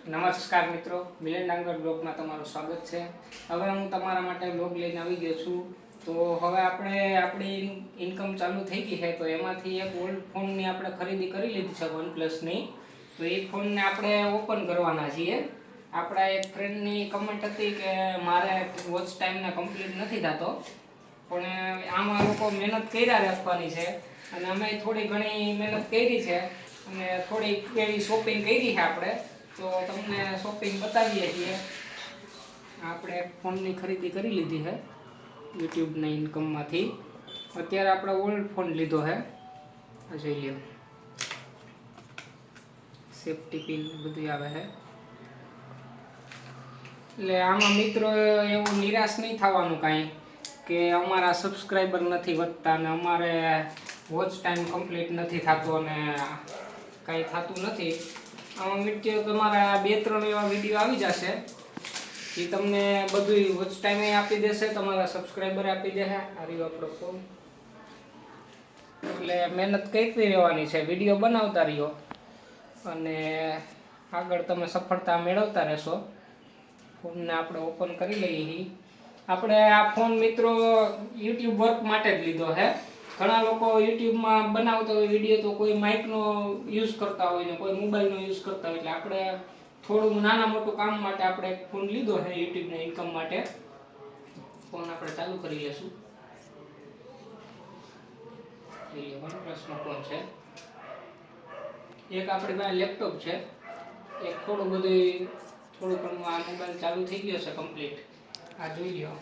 નમસ્કાર મિત્રો, મિલન ડાંગર બ્લોગમાં તમારું સ્વાગત છે। હવે હું તમારા માટે બ્લોગ લઈને આવી ગયો છું। તો હવે આપણી ઇન્કમ ચાલુ થઈ ગઈ છે, તો એમાંથી એક ઓલ્ડ ફોનની આપણે ખરીદી કરી લીધી છે OnePlusની। તો એ ફોનને આપણે ઓપન કરવાના છીએ। આપણા એક ફ્રેન્ડની કમેન્ટ હતી કે મારે વોચ ટાઈમને કમ્પ્લીટ નથી થતો, પણ આમાં લોકો મહેનત કર્યા રાખવાની છે અને અમે થોડી ઘણી મહેનત કરી છે અને થોડી એવી શોપિંગ કરી છે આપણે। તો તમને શોપિંગ બતાવીએ છીએ। આપણે ફોનની ખરીદી કરી લીધી છે યુટ્યુબના ઇન્કમમાંથી। અત્યારે આપણે ઓલ્ડ ફોન લીધો છે, આ જોઈ લ્યો, સેફ્ટી પિન બધું આવે છે। એટલે આમાં મિત્રો એવું નિરાશ નહીં થવાનું કાંઈ કે અમારા સબસ્ક્રાઈબર નથી વધતા ને અમારે વોચ ટાઈમ કમ્પ્લીટ નથી થતો અને કાંઈ થતું નથી। આમાં વિડીયો તમારા 2-3 એવા વિડીયો આવી જશે એ તમને બધું વોચ ટાઈમે આપી દેશે, તમારા સબસ્ક્રાઈબર આપી દેશે। આ રહ્યો આપણો ફોન। એટલે મહેનત કરતી રહેવાની છે, વિડીયો બનાવતા રહ્યો અને આગળ તમે સફળતા મેળવતા રહેશો। ફોનને આપણે ઓપન કરી લઈએ। આપણે આ ફોન મિત્રો યુટ્યુબ વર્ક માટે જ લીધો છે। ઘણા લોકો યુટ્યુબમાં બનાવતા હોય વિડીયો તો કોઈ માઇકનો યુઝ કરતા હોય ને કોઈ મોબાઈલનો યુઝ કરતા હોય, એટલે આપણે થોડું નાના મોટું કામ માટે આપણે ફોન લીધો છે યુટ્યુબના ઇન્કમ માટે। ફોન આપણે ચાલુ કરી લઈશું। OnePlusનો ફોન છે। એક આપણી પાસે લેપટોપ છે, એક થોડું ઘણું આ મોબાઈલ ચાલુ થઈ ગયો છે કમ્પ્લીટ। આ જોઈ લો,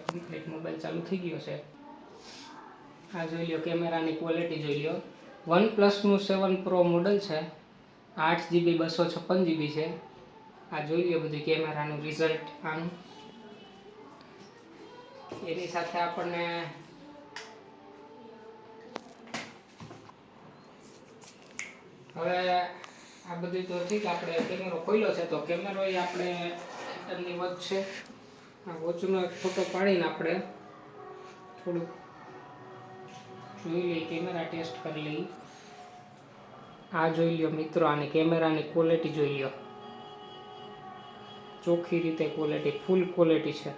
કમ્પ્લીટ મોબાઈલ ચાલુ થઈ ગયો છે। આ જોઈ લો, કેમેરાની ક્વોલિટી જોઈ લો। OnePlusનું 7 Pro મોડલ છે, 8GB 256GB છે। આ જોઈ લો બધું કેમેરાનું રિઝલ્ટ આનું। એની સાથે આપણને હવે આ બધું તો ઠીક, આપણે કેમેરો ખોલ્યો છે તો કેમેરો એ આપણે એની વોચ છે, આ વોચનો એક ફોટો પાડીને આપણે થોડુંક જોઈ લઈએ, કેમેરા ટેસ્ટ કરી લઈએ। આ જોઈ લો મિત્રો, આની કેમેરાની ક્વોલિટી જોઈ લો, ચોખ્ખી રીતે ક્વોલિટી, ફૂલ ક્વોલિટી છે।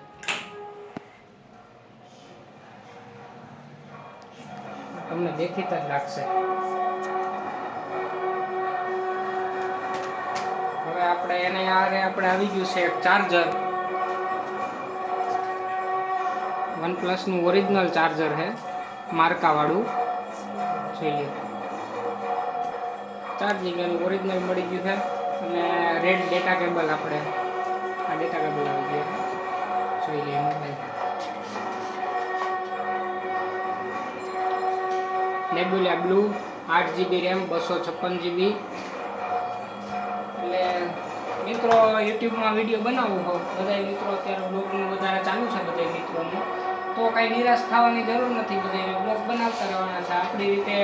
તમને દેખીતા જ લાગશે। હવે આપણે એને આપણે આવી ગયું છે એક ચાર્જર, OnePlusનું ઓરિજિનલ ચાર્જર છે, માર્કાવાળું જોઈ લો। ચાર્જિંગ એનું ઓરિજિનલ મળી ગયું છે અને રેડ ડેટા કેબલ, આપણે આ ડેટા કેબલ આવી ગયો જોઈ લઈએ mobile. Nebula blue, 8GB RAM 256GB। એટલે મિત્રો યુટ્યુબમાં વિડીયો બનાવવું હોય બધા મિત્રો, અત્યારે બ્લોગનું વધારે ચાલુ છે બધા મિત્રોનું, તો કાંઈ નિરાશ થવાની જરૂર નથી, બધા બ્લોગ બનાવતા રહેવાના છે આપણી રીતે।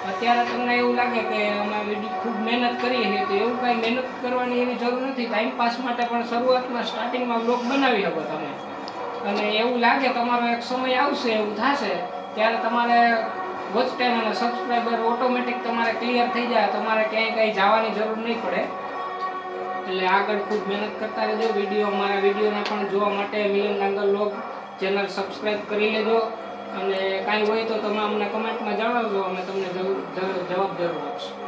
અત્યારે તમને એવું લાગે કે અમે વિડીયો ખૂબ મહેનત કરીએ છીએ, તો એવું કાંઈ મહેનત કરવાની એવી જરૂર નથી। ટાઈમપાસ માટે પણ શરૂઆતમાં સ્ટાર્ટિંગમાં બ્લોગ બનાવી શકો તમે, અને એવું લાગે તમારો એક સમય આવશે, એવું થશે ત્યારે તમારે વોચ ટાઈમ અને સબસ્ક્રાઈબર ઓટોમેટિક તમારે ક્લિયર થઈ જાય, તમારે ક્યાંય કંઈ જવાની જરૂર નહીં પડે। એટલે આગળ ખૂબ મહેનત કરતા રહેજો। અમારા વિડીયોને પણ જોવા માટે મિલન ડાંગર બ્લોગ ચેનલ સબસ્ક્રાઈબ કરી લેજો, અને કાંઈ હોય તો તમે અમને કમેન્ટમાં જણાવજો, અમે તમને જવાબ જરૂર આપશું।